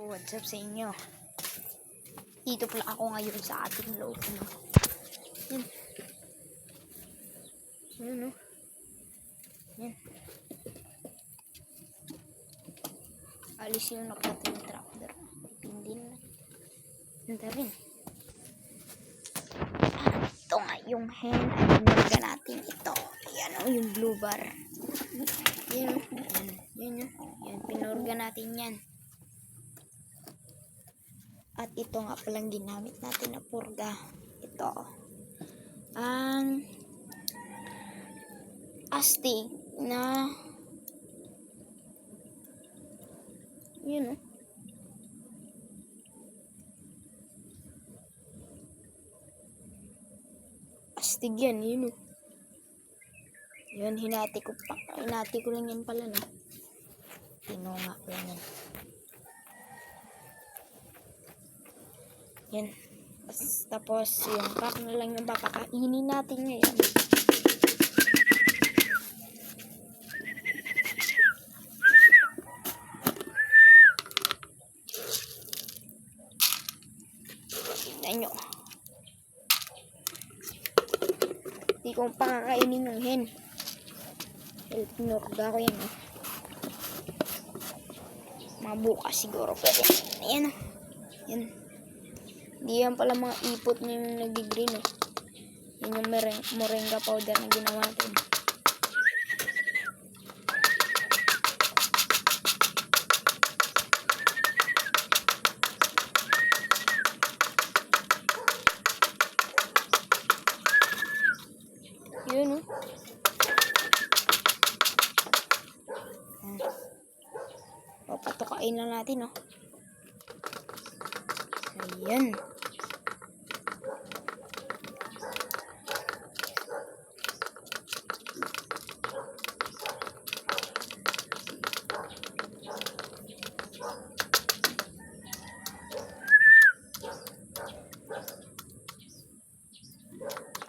What's up sa inyo? Dito pala ako ngayon sa ating loob. Yan. Yan, no? Yan. Alis yung nakatay yung tractor. Pindi na. Ganda rin. Ito nga yung hen. Ay, pinurga natin ito. Yan o, yung blue bar. Yan o. Yan o. Yan, pinurga natin yan. At ito nga palang ginamit natin na purga. Ito. Ang astig na yun o. Astig yan, yun o. Yun, hinati ko lang yan pala, no. Tinunga ko lang yan. Yan. Tapos, yung pack na lang yung papakainin natin ngayon. Tignan nyo. Hindi ko pakakainin yung hen. Pinurga ko yan. Mabukas siguro pwede. Ayan o. Yan. Hindi yan pala mga ipot na yung nag-green eh. Yan yung moringa powder na ginawa natin. Yun o. Papatukain lang natin o. Ayan.